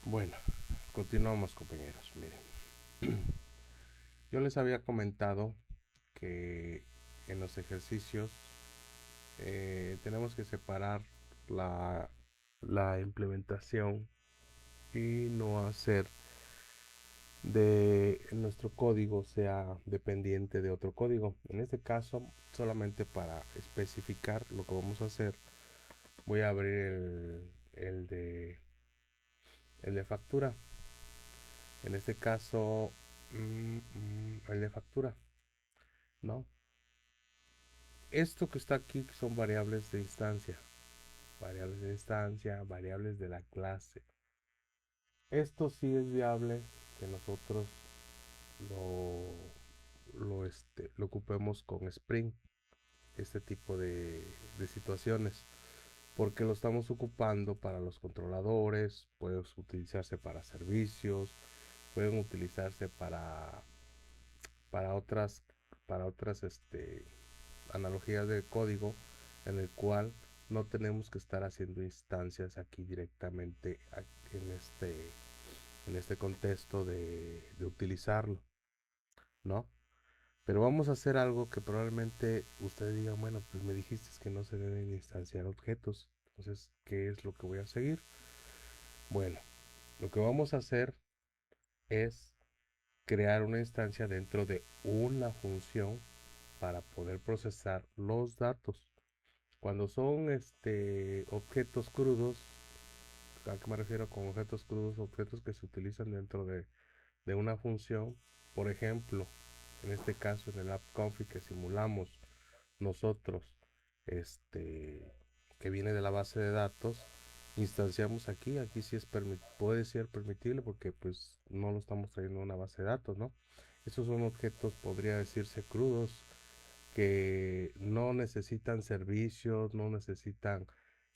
Bueno, continuamos, compañeros. Miren, yo les había comentado que en los ejercicios tenemos que separar la, la implementación y no hacer de nuestro código sea dependiente de otro código. En este caso, solamente para especificar lo que vamos a hacer, voy a abrir el de factura. En este caso, el de factura, ¿no? Esto que está aquí son variables de instancia, variables de la clase. Esto sí es viable que nosotros lo ocupemos con Spring, este tipo de situaciones, porque lo estamos ocupando para los controladores, puede utilizarse para servicios, pueden utilizarse para otras, para otras analogías de código en el cual no tenemos que estar haciendo instancias aquí directamente en este contexto de utilizarlo, ¿no? Pero vamos a hacer algo que probablemente ustedes digan, bueno, pues me dijiste que no se deben instanciar objetos. Entonces, ¿qué es lo que voy a seguir? Bueno, lo que vamos a hacer es crear una instancia dentro de una función para poder procesar los datos. Cuando son objetos crudos, ¿a qué me refiero con objetos crudos? Objetos que se utilizan dentro de una función. Por ejemplo, en este caso en el app config que simulamos nosotros, que viene de la base de datos, instanciamos aquí sí puede ser permitible porque pues no lo estamos trayendo a una base de datos, ¿no? Estos son objetos, podría decirse, crudos, que no necesitan servicios, no necesitan,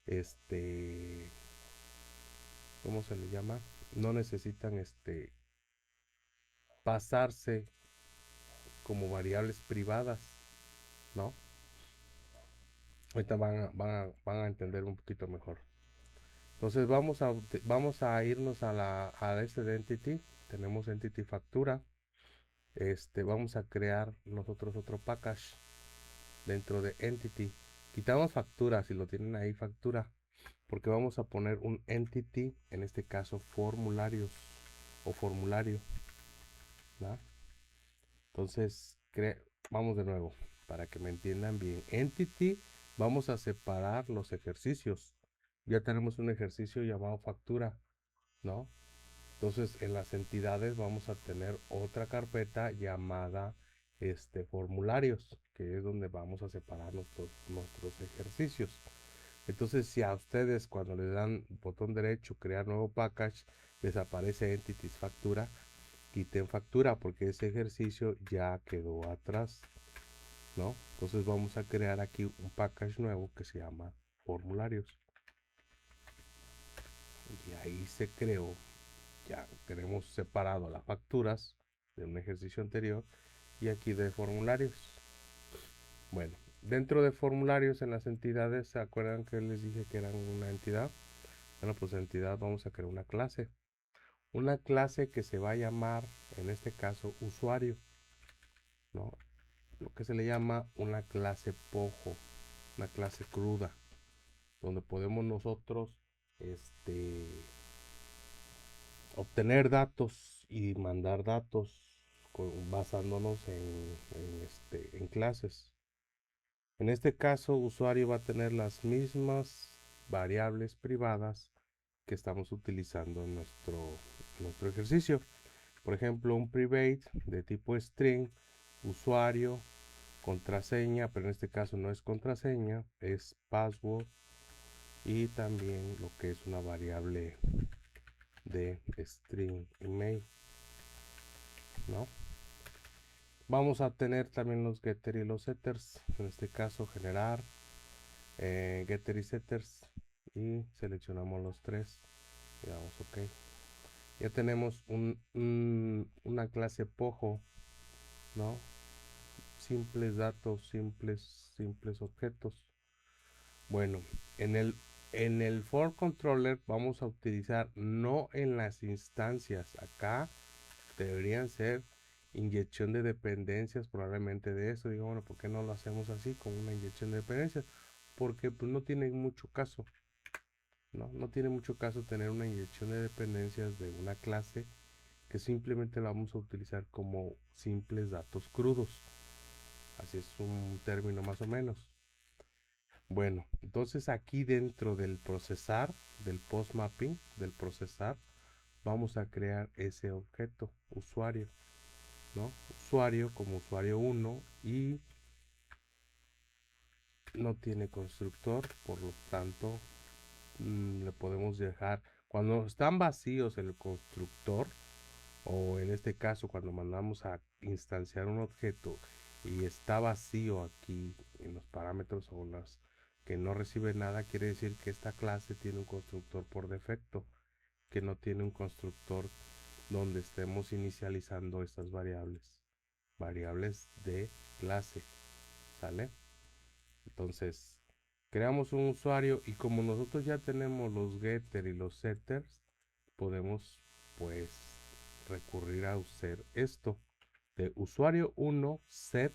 este, ¿cómo se le llama? No necesitan, pasarse como variables privadas, ¿no? Ahorita van a entender un poquito mejor. Entonces vamos a irnos a este de entity. Tenemos entity factura. Vamos a crear nosotros otro package dentro de entity. Quitamos factura si lo tienen ahí factura, porque vamos a poner un entity, en este caso formularios o formulario, ¿no? Entonces vamos de nuevo para que me entiendan bien. Entity, vamos a separar los ejercicios. Ya tenemos un ejercicio llamado factura, ¿no? Entonces en las entidades vamos a tener otra carpeta llamada formularios, que es donde vamos a separar nuestros ejercicios. Entonces si a ustedes cuando le dan botón derecho crear nuevo package les aparece entities factura, quiten factura porque ese ejercicio ya quedó atrás, ¿no? Entonces vamos a crear aquí un package nuevo que se llama formularios y ahí se creó. Ya tenemos separado las facturas de un ejercicio anterior y aquí de formularios. Bueno, dentro de formularios en las entidades, ¿se acuerdan que les dije que eran una entidad? Bueno, pues entidad vamos a crear una clase. Una clase que se va a llamar, en este caso, usuario, ¿no? Lo que se le llama una clase pojo, una clase cruda, donde podemos nosotros este, obtener datos y mandar datos basándonos en clases. En este caso, usuario va a tener las mismas variables privadas que estamos utilizando en nuestro ejercicio. Por ejemplo, un private de tipo string, usuario, contraseña, pero en este caso no es contraseña, es password y también lo que es una variable de string email, ¿no? Vamos a tener también los getter y los setters, en este caso generar getter y setters y seleccionamos los tres y damos ok. Ya tenemos una clase pojo, ¿no? Simples datos, simples objetos. Bueno, en el En el for controller vamos a utilizar no en las instancias. Acá deberían ser inyección de dependencias probablemente de eso. Digo, bueno, ¿por qué no lo hacemos así con una inyección de dependencias? Porque pues no tiene mucho caso. No tiene mucho caso tener una inyección de dependencias de una clase que simplemente la vamos a utilizar como simples datos crudos. Así es un término más o menos. Bueno, entonces aquí dentro del procesar, del post mapping, del procesar, vamos a crear ese objeto, usuario, ¿no? Usuario como usuario 1 y no tiene constructor, por lo tanto, le podemos dejar, cuando están vacíos el constructor, o en este caso cuando mandamos a instanciar un objeto y está vacío aquí en los parámetros o las que no recibe nada, quiere decir que esta clase tiene un constructor por defecto, que no tiene un constructor donde estemos inicializando estas variables de clase, ¿sale? Entonces creamos un usuario y como nosotros ya tenemos los getter y los setters, podemos pues recurrir a usar esto de usuario 1 set,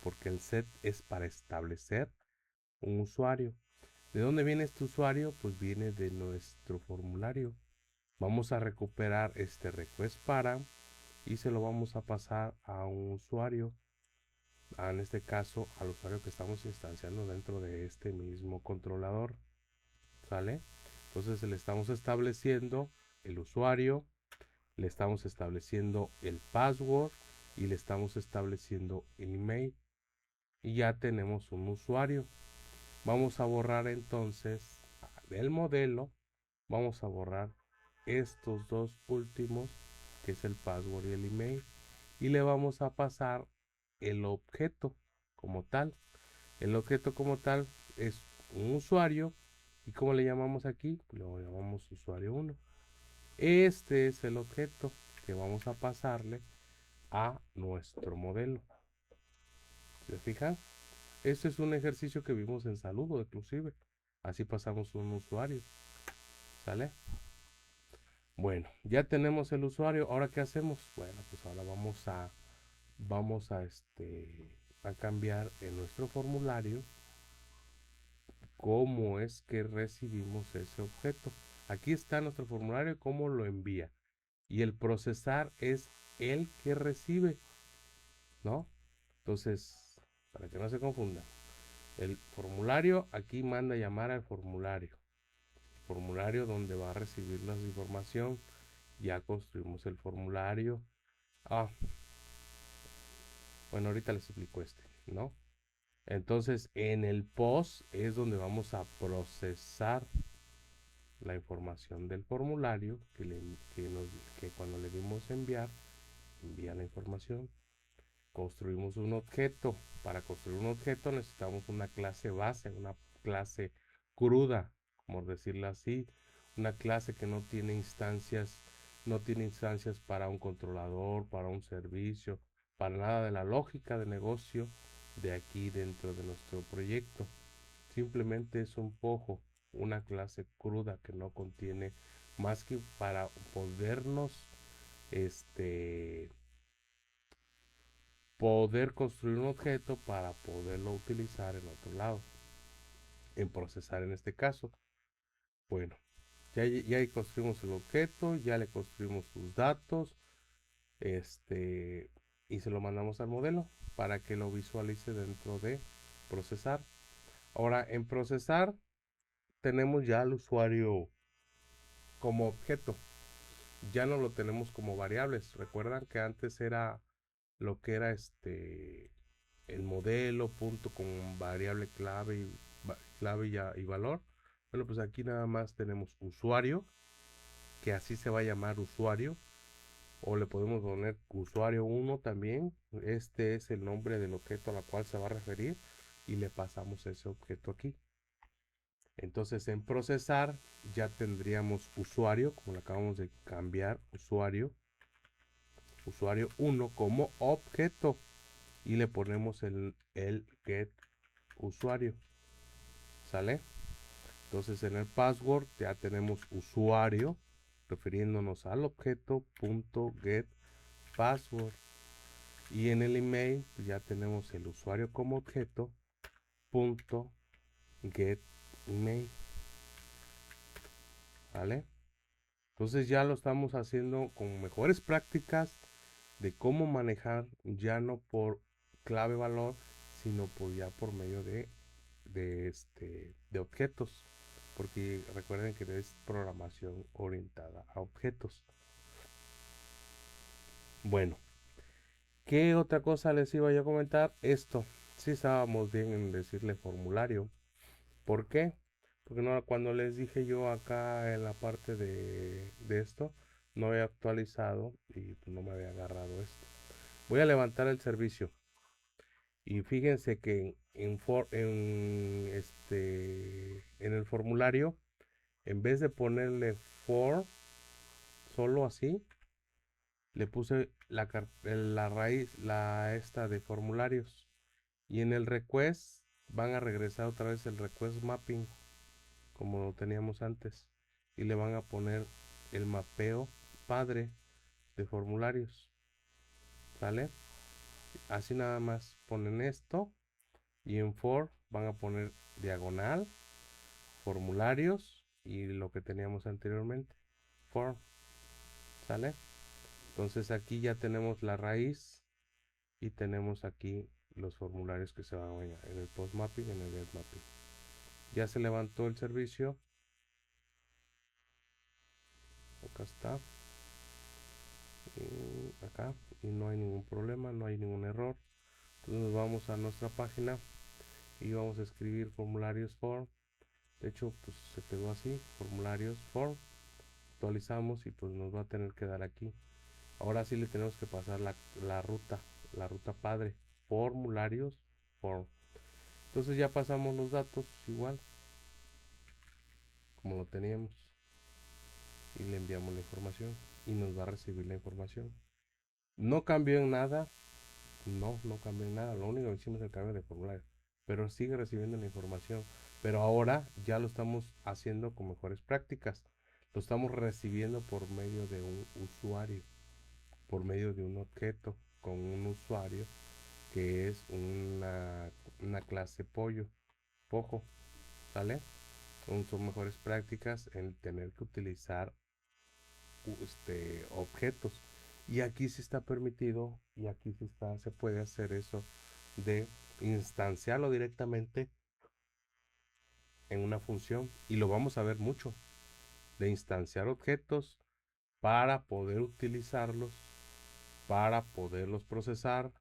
porque el set es para establecer un usuario. ¿De dónde viene este usuario? Pues viene de nuestro formulario. Vamos a recuperar este request para y se lo vamos a pasar a un usuario, en este caso al usuario que estamos instanciando dentro de este mismo controlador, ¿sale? Entonces le estamos estableciendo el usuario, le estamos estableciendo el password y le estamos estableciendo el email y ya tenemos un usuario. Vamos a borrar entonces del modelo, vamos a borrar estos dos últimos, que es el password y el email, y le vamos a pasar el objeto como tal. El objeto como tal es un usuario y como le llamamos aquí, lo llamamos usuario 1. Este es el objeto que vamos a pasarle a nuestro modelo. ¿Se fijan? Este es un ejercicio que vimos en Saludo, inclusive. Así pasamos un usuario. ¿Sale? Bueno, ya tenemos el usuario. ¿Ahora qué hacemos? Bueno, pues ahora vamos a cambiar en nuestro formulario cómo es que recibimos ese objeto. Aquí está nuestro formulario, cómo lo envía. Y el procesar es el que recibe, ¿no? Entonces, para que no se confundan, el formulario aquí manda llamar al formulario. Formulario donde va a recibir la información. Ya construimos el formulario. Ah, bueno, ahorita les explico ¿no? Entonces, en el post es donde vamos a procesar la información del formulario que cuando le dimos enviar, envía la información. Construimos un objeto. Para construir un objeto necesitamos una clase base, una clase cruda, como decirlo así, una clase que no tiene instancias para un controlador, para un servicio, para nada de la lógica de negocio de aquí dentro de nuestro proyecto. Simplemente es un pojo, una clase cruda que no contiene más que para este, poder construir un objeto para poderlo utilizar en otro lado, en procesar en este caso. Bueno, ya construimos el objeto, ya le construimos sus datos, y se lo mandamos al modelo para que lo visualice dentro de procesar. Ahora, en procesar tenemos ya al usuario como objeto, ya no lo tenemos como variables. Recuerdan que antes era lo que era el modelo punto con variable clave y valor. Bueno, pues aquí nada más tenemos usuario, que así se va a llamar usuario, o le podemos poner usuario 1 también. Este es el nombre del objeto a la cual se va a referir y le pasamos ese objeto aquí. Entonces en procesar ya tendríamos usuario, como le acabamos de cambiar, usuario 1 como objeto y le ponemos el get usuario. ¿Sale? Entonces en el password ya tenemos usuario, refiriéndonos al objeto .get password. Y en el email pues ya tenemos el usuario como objeto .get email. ¿Vale? Entonces ya lo estamos haciendo con mejores prácticas de cómo manejar ya no por clave valor, sino por ya por medio de objetos. Porque recuerden que es programación orientada a objetos. Bueno, ¿qué otra cosa les iba yo a comentar? Esto, sí estábamos bien en decirle formulario. ¿Por qué? Porque no, cuando les dije yo acá en la parte de esto, no había actualizado y pues no me había agarrado esto. Voy a levantar el servicio. Y fíjense que en el formulario, en vez de ponerle for, solo así, le puse la raíz, la esta de formularios. Y en el request van a regresar otra vez el request mapping, como lo teníamos antes. Y le van a poner el mapeo padre de formularios. ¿Sale? Así nada más ponen esto. Y en for van a poner diagonal, formularios y lo que teníamos anteriormente. For. ¿Sale? Entonces aquí ya tenemos la raíz y tenemos aquí los formularios que se van a ver en el post mapping y en el get mapping. Ya se levantó el servicio. Acá está. Y acá. Y no hay ningún problema, no hay ningún error. Entonces nos vamos a nuestra página y vamos a escribir formularios form. De hecho, pues se quedó así, formularios form. Actualizamos y pues nos va a tener que dar aquí. Ahora sí le tenemos que pasar la ruta padre. Formularios form. Entonces ya pasamos los datos igual como lo teníamos y le enviamos la información y nos va a recibir la información. No cambió en nada, no cambió en nada, lo único que hicimos es el cambio de formulario, pero sigue recibiendo la información. Pero ahora ya lo estamos haciendo con mejores prácticas. Lo estamos recibiendo por medio de un usuario, por medio de un objeto con un usuario que es una clase pojo, ¿sale? Son mejores prácticas en tener que utilizar objetos. Y aquí sí está permitido y aquí sí se puede hacer eso de instanciarlo directamente en una función. Y lo vamos a ver mucho, de instanciar objetos para poder utilizarlos, para poderlos procesar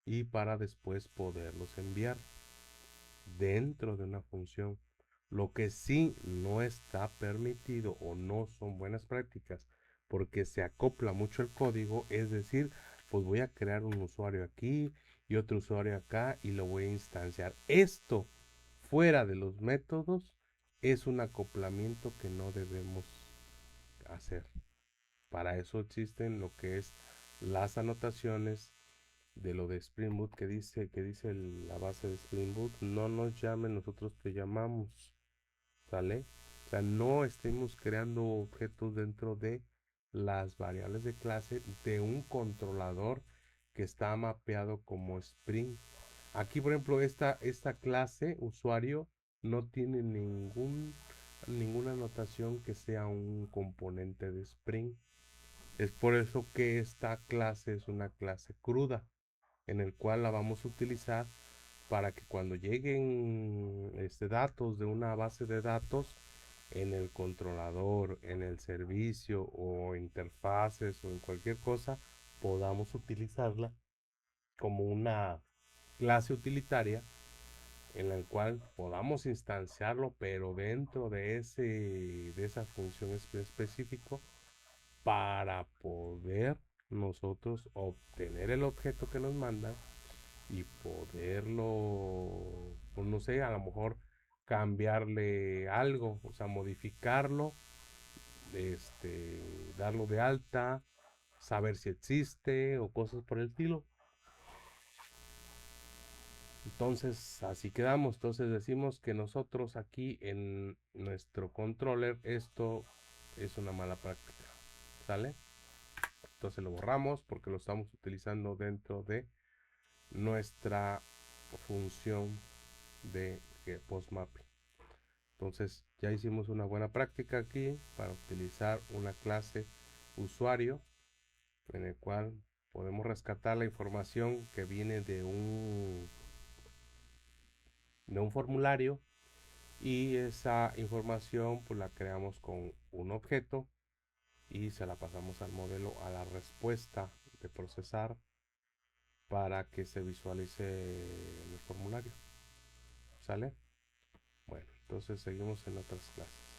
y para después poderlos enviar dentro de una función. Lo que sí no está permitido o no son buenas prácticas porque se acopla mucho el código, es decir, pues voy a crear un usuario aquí y otro usuario acá y lo voy a instanciar. Esto fuera de los métodos es un acoplamiento que no debemos hacer. Para eso existen lo que es las anotaciones de lo de Spring Boot que dice la base de Spring Boot, no nos llamen, nosotros te llamamos, ¿sale? O sea, no estemos creando objetos dentro de las variables de clase de un controlador que está mapeado como Spring. Aquí, por ejemplo, esta clase usuario no tiene ninguna anotación que sea un componente de Spring. Es por eso que esta clase es una clase cruda en el cual la vamos a utilizar para que cuando lleguen datos de una base de datos en el controlador, en el servicio o interfaces o en cualquier cosa, podamos utilizarla como una clase utilitaria en la cual podamos instanciarlo, pero dentro de esa función específico para poder nosotros obtener el objeto que nos mandan y poderlo, pues no sé, a lo mejor cambiarle algo, o sea, modificarlo, darlo de alta, saber si existe o cosas por el estilo. Entonces, así quedamos. Entonces decimos que nosotros aquí en nuestro controller esto es una mala práctica. ¿Sale? Entonces lo borramos porque lo estamos utilizando dentro de nuestra función de post mapping. Entonces ya hicimos una buena práctica aquí para utilizar una clase usuario en el cual podemos rescatar la información que viene de un formulario, y esa información pues la creamos con un objeto y se la pasamos al modelo a la respuesta de procesar para que se visualice en el formulario. ¿Sale? Bueno, entonces seguimos en otras clases.